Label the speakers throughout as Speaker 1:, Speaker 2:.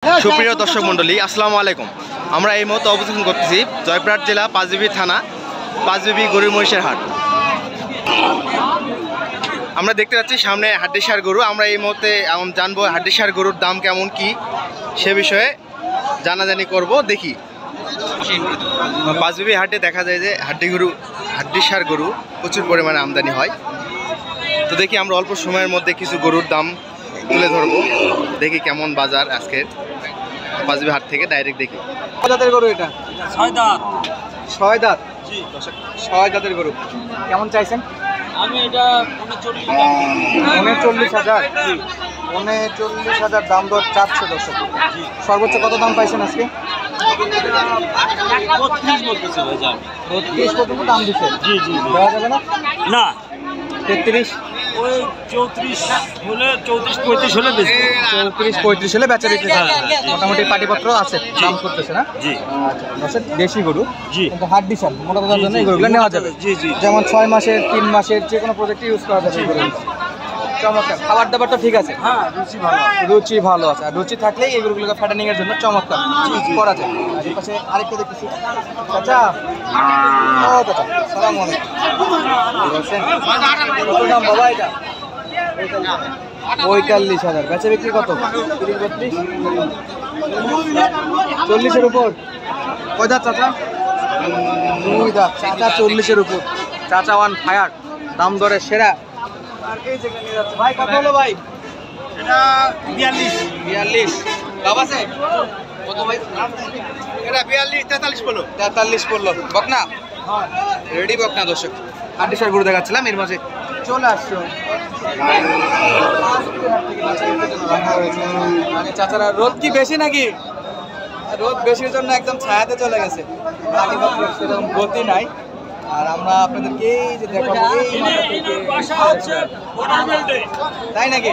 Speaker 1: সুপ্রিয় দর্শক মণ্ডলী, আসসালামু আলাইকুম। আমরা এই মুহূর্তে অবস্থান করতেছি জয়পুরহাট জেলা পাঁচবিবি থানা পাঁচবিবি গরু মহিষের হাট। আমরা দেখতে পাচ্ছি সামনে হাড্ডিসার গরু। আমরা এই মুহূর্তে জানবো হাড্ডিসার গরুর দাম কেমন কি সে বিষয়ে জানাজানি করব। দেখি পাঁচবিবি হাটে দেখা যায় যে হাড্ডিসার গরু প্রচুর পরিমাণে আমদানি হয়। তো দেখি আমরা অল্প সময়ের মধ্যে কিছু গরুর দাম তুলে ধরবো। দেখি কেমন বাজার আজকের পাঁচবিবি হাট থেকে ডাইরেক্ট দেখি।
Speaker 2: কয় দাঁতের গরু এটা?
Speaker 3: ছয় দাঁত।
Speaker 2: ছয় দাঁত? জি, ছয় দাঁতের গরু। কেমন চাইছেন?
Speaker 3: আমি এটা
Speaker 2: 39,000। 39,000 দাম দর চাচ্ছে দর্শক। সর্বোচ্চ কত দাম পাইছেন আজকে?
Speaker 3: 32 বলতেছে ভাইজান।
Speaker 2: 32 পর্যন্ত দাম দিচ্ছে?
Speaker 3: জি জি।
Speaker 2: দেওয়া যাবে না?
Speaker 3: না,
Speaker 2: 33?
Speaker 3: ওই 34 হলে 34-35 হলে বেচবো।
Speaker 2: 34-35 হলে বেচা বিক্রি হয়। মোটামুটি পাটিপত্র আছে, দাম করতেছে না?
Speaker 3: জি।
Speaker 2: আচ্ছা, দেশি গরু
Speaker 3: জি।
Speaker 2: কিন্তু হাড্ডিসার মোটা দামের জন্য এই গরুগুলো নেওয়া যাবে।
Speaker 3: জি জি।
Speaker 2: যেমন 6 মাসের 3 মাসের যে কোনো প্রজেক্টে ইউজ করা যাবে এই গরু। চমৎকার। খাবার দাবার তো ঠিক আছে?
Speaker 3: হ্যাঁ, রুচি ভালো।
Speaker 2: রুচি ভালো আছে। আর রুচি থাকলেই এই গরুগুলোকে ফ্যাটেনিং এর জন্য চমৎকার করা যায়। আর এই পাশে আরেকটা দেখতেছি। চাচা, ও চাচা, সালাম আলাইকুম। কত দাম বাবা এটা? 45,000। বেচা বিক্রি কত? 30-32? 40-এর উপর? কয় দাঁত চাচা? 2 দাঁত। চাচা 40-এর উপর। চাচা ওয়ান ফায়ার, দাম দরে সেরা। আর এই জায়গা নিয়ে যাচ্ছে ভাই। কত হলো ভাই?
Speaker 3: এটা 42।
Speaker 2: লাভ আছে? কত ভাই?
Speaker 1: এটা 42-43 বলো।
Speaker 2: 43 পড়লো। বকনা? রেডি বকনা দর্শক। হাড্ডিসার গরু দেখাচ্ছিলাম, এর মাঝে চলে আসছো। মানে চাচারা রোদ কি বেশি নাকি? রোদ বেশির জন্য একদম ছায়াতে চলে গেছে। সেরকম গতি নাই। আর আমরা আপনাদেরকে এই যে দেখাবো এই মাথা থেকে। তাই নাকি?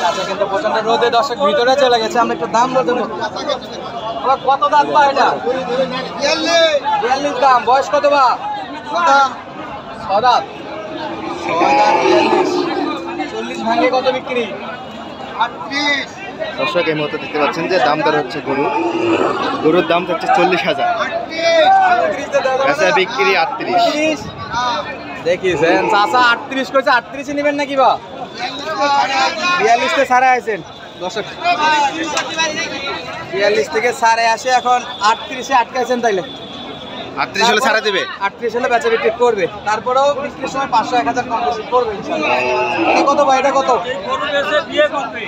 Speaker 2: আচ্ছা, কিন্তু প্রচন্ড রোদে দর্শক ভিতরে চলে গেছে। আমরা একটু দাম বলতে কত দাম বা এটা? 42 দাম। বয়স কত বা? 6 দাঁত। 40 ভাঙে কত বিক্রি? 38।
Speaker 1: দর্শক এই মুহূর্তে দেখতে পাচ্ছেন যে দাম দর হচ্ছে গরুর দাম হচ্ছে 40,000, বেচা বিক্রি 38।
Speaker 2: দেখিছেন চাচা 38 কইছে। 38 নেবেন নাকি বা? 42 তে ছাড়া আছেন দর্শক। 42 থেকে ছাড়ে আসে, এখন 38 এ আটকাইছেন। তাইলে
Speaker 1: 38 হলে ছাড়া দেবে?
Speaker 2: 38 হলে বেচা বিক্রি করবে। তারপরেও বিক্রির সময় 500-1000 কম বেশি করবে ইনশাআল্লাহ। এটা কত ভাই? এটা কত?
Speaker 3: বিয়ে করবে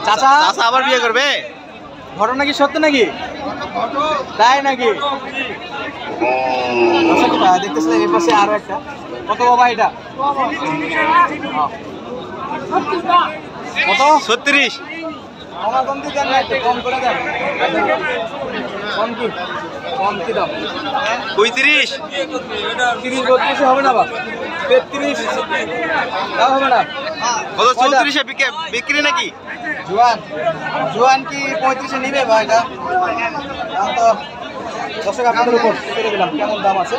Speaker 2: চাচা
Speaker 1: চাচা আবার বিয়ে করবে?
Speaker 2: ঘটনা কি সত্য নাকি? তাই নাকি? দেখতেছিলাম এই পাশে আরো একটা। কত বাবা এটা? কত?
Speaker 1: 36।
Speaker 2: আমার কম দিয়ে দেন না, একটু কম করে দেন। কম কি? কম কি দাম?
Speaker 1: 35।
Speaker 2: 30-32 হবে না বা? 33 তাও হবে না?
Speaker 1: কত? 34 এ বিক্রি নাকি?
Speaker 2: জোয়ান কি 35 এ নিবে ভাই? এটা দাম তো দর্শক আপনাদের উপর ছেড়ে দিলাম কেমন দাম আছে।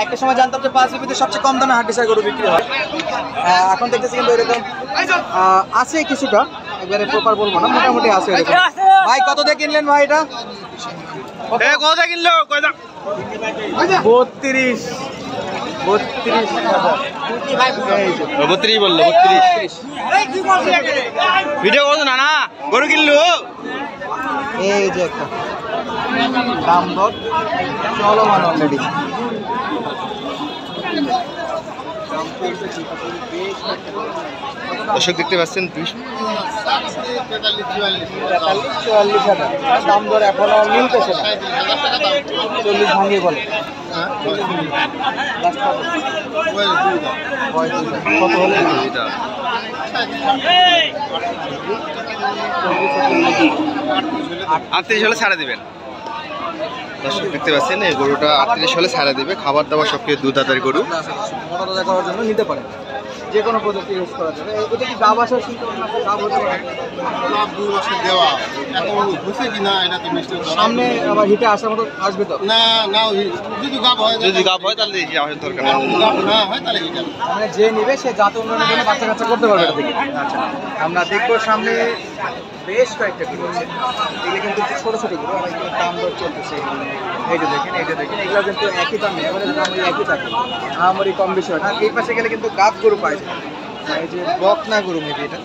Speaker 2: একটা সময় জানতাম যে পাঁচবিবিতে সবচেয়ে কম দামে হাড্ডিসার গরু বিক্রি হয়। এখন দেখতেছি কিন্তু এরকম আছে কিছুটা, একবারে প্রপার বলবো না, মোটামুটি আছে এরকম। ভাই কত দিয়ে কিনলেন ভাই এটা?
Speaker 1: কত কিনলো?
Speaker 2: 32,000।
Speaker 1: 32 বললো। 32 ভিডিও করছো না? গরু কিনলো।
Speaker 2: এই যে একটা দাম দর চলমান অলরেডি।
Speaker 1: দর্শক দেখতে পাচ্ছেন
Speaker 2: 43-44,000 দাম দর এখনো মিলতেছে না। 40 ভাঙে বলে। কত হলে?
Speaker 1: 38 হলে ছাড়া দিবেন। দর্শক দেখতে পাচ্ছেন এই গরুটা 38 হলে ছাড়া দিবে। খাবার দাবার সব কিছু দুধ দাঁতের গরু।
Speaker 2: মোটা তাজা করার জন্য নিতে পারে। যে কোনো প্রযুক্তি ইউজ করা যাবে। এটা কি গাব আসার চিন্তা গাব হতে পারে?
Speaker 4: লাভ 2 মাসে দেওয়া এখন হচ্ছে কি না এটা তো মিষ্টি
Speaker 2: সামনে আবার হিটে আসার মতো আসবে তো?
Speaker 4: না না যদি গাব হয়
Speaker 1: যদি গাব হয় তাহলে এই আমাদের দরকার নেই।
Speaker 4: গাব না হয় তাহলে এটা
Speaker 2: মানে যে নিবে সে জাত উন্নয়নের জন্য বাচ্চা কাচ্চা করতে পারবে এটা থেকে। আচ্ছা, আমরা দেখবো সামনে বেশ কয়েকটা গরু আছে। এগুলো কিন্তু একটু ছোটো ছোটো গরু, আর এগুলোর দাম দর চলতেছে। এইটা দেখেন, এইটা দেখেন, এগুলো কিন্তু একই দাম নেই, আমাদের দাম একই থাকে, আমারই কম বেশি হয় না। এই পাশে গেলে কিন্তু গাব গরু পাই যায়, এই যে বকনা গরু মেবি এটা।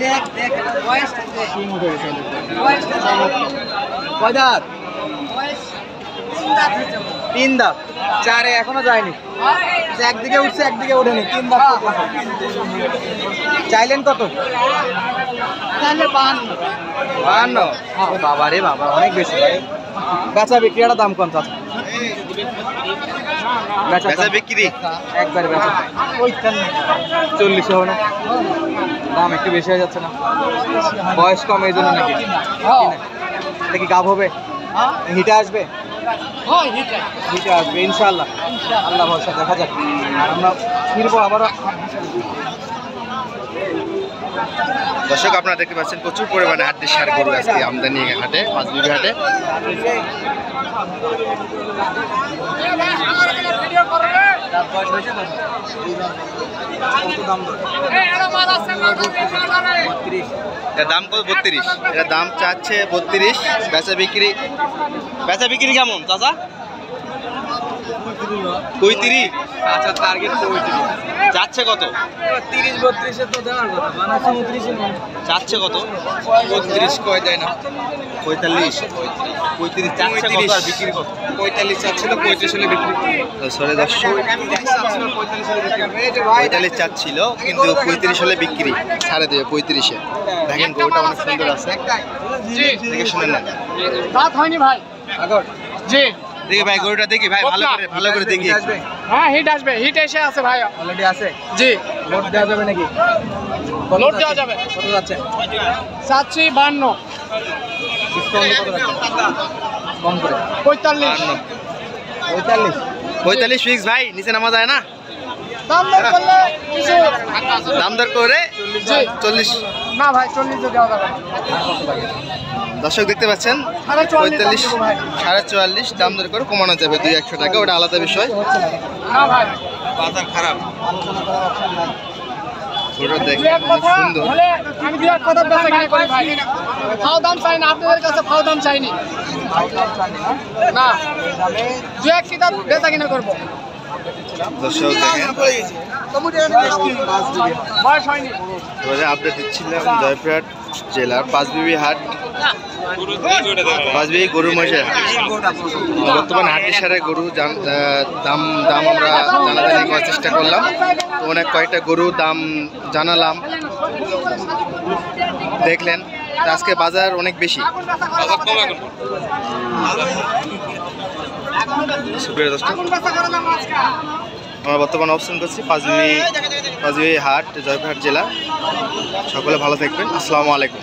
Speaker 2: দেখ দেখ এটা বয়সটা দেখ কি উঠে গেছে বয়সটা কয় দাঁত? তিন দাঁত, চারে এখনো যায়নি, একদিকে উঠছে একদিকে ওঠেনি, তিন দাঁত। চাইলেন কত? 52। বাবা রে বাবা, অনেক বেশি। বেচা বিক্রি একটা দাম কম চাচ্ছে,
Speaker 1: বেচা বিক্রি
Speaker 2: একবারে বেচা 40 হবে না? দাম একটু বেশি হয়ে যাচ্ছে না? বয়স কম এই জন্য নাকি? এটা কি গাব হবে? হিটে আসবে? হিটে আসবে ইনশাআল্লাহ, আল্লাহ ভরসা, দেখা যাক। আর আমরা ফিরবো আবারও।
Speaker 1: দর্শক আপনারা দেখতে পাচ্ছেন প্রচুর পরিমাণে হাড্ডির সার গরু আজকে আমদানি হাটে, পাঁচবিবি হাটে। এর দাম কত? 32। এর দাম চাচ্ছে 32। বেচা বিক্রি কেমন চাচা? 35।
Speaker 2: আচ্ছা, টার্গেট 35।
Speaker 1: চাচ্ছে কত?
Speaker 2: 30-32 তো দেওয়ার কথা, বানাচ্ছে 29
Speaker 1: চাচ্ছে কত?
Speaker 2: 32 কয় দেয় না?
Speaker 1: 45। 35 চাচ্ছে কত আর বিক্রি কত?
Speaker 2: 45 চাচ্ছিল, 35 হলে বিক্রি।
Speaker 1: সরি দর্শক, 45 চাচ্ছিল কিন্তু 35 হলে বিক্রি, ছাড়ে দেবে 35-এ। দেখেন গরুটা অনেক সুন্দর আছে, দেখে শুনে নেন।
Speaker 3: দাঁত হয়নি ভাই।
Speaker 2: আগর
Speaker 3: জি
Speaker 1: দেখি ভাই গরুটা দেখি ভাই, ভালো করে দেখি।
Speaker 2: আসবে,
Speaker 3: হ্যাঁ হিট আসবে, হিট এসে আছে ভাই
Speaker 2: অলরেডি আছে।
Speaker 3: জি
Speaker 2: লোড দেওয়া যাবে নাকি?
Speaker 3: লোড দেওয়া যাবে।
Speaker 2: কত যাচ্ছে?
Speaker 3: চাচ্ছি 52,
Speaker 2: ডিসকাউন্ট কত রাখছেন? কম করে
Speaker 3: 45।
Speaker 2: 45
Speaker 1: ফিক্স ভাই, নিচে নামা যায় না?
Speaker 3: দাম দর করলে কিছু
Speaker 1: দাম দর করে
Speaker 3: জি
Speaker 1: 40।
Speaker 3: না ভাই 40 দেওয়া যাবে।
Speaker 2: আর কত লাগে?
Speaker 1: দর্শক দেখতে পাচ্ছেন
Speaker 3: 44
Speaker 1: 45 দাম দর করে কমানো যাবে 200-100 টাকা, ওটা আলাদা বিষয়।
Speaker 3: না ভাই
Speaker 1: বাজার খারাপ,
Speaker 2: আলোচনা করার অপশন নাই।
Speaker 1: গরুটা
Speaker 3: দু
Speaker 1: দেখেন
Speaker 3: এক কথা
Speaker 1: সুন্দর।
Speaker 3: হলে আমি দু এক কথা বেচা কিনা করি ভাই। ফাও দাম চাই না, আপনাদের কাছে ফাও দাম চাইনি না, দু এক কিতা বেচা কিনা করবো।
Speaker 1: দর্শক দেখেন
Speaker 3: বয়স হয়নি।
Speaker 1: এবারে আপডেট দিচ্ছিলাম জয়পুরহাট জেলার পাঁচবিবি হাট, পাঁচবিবি গরু মহিষের হাট। বর্তমানে হাটের সারে গরু দাম আমরা জানাজানি করার চেষ্টা করলাম, তো অনেক কয়েকটা গরু দাম জানালাম, দেখলেন। তো আজকে বাজার অনেক বেশি। সুপ্রিয় দর্শক, আমরা বর্তমানে অবস্থান করছি পাঁচবিবি হাট, জয়পুরহাট জেলা। সকলে ভালো থাকবেন, আসসালামু আলাইকুম।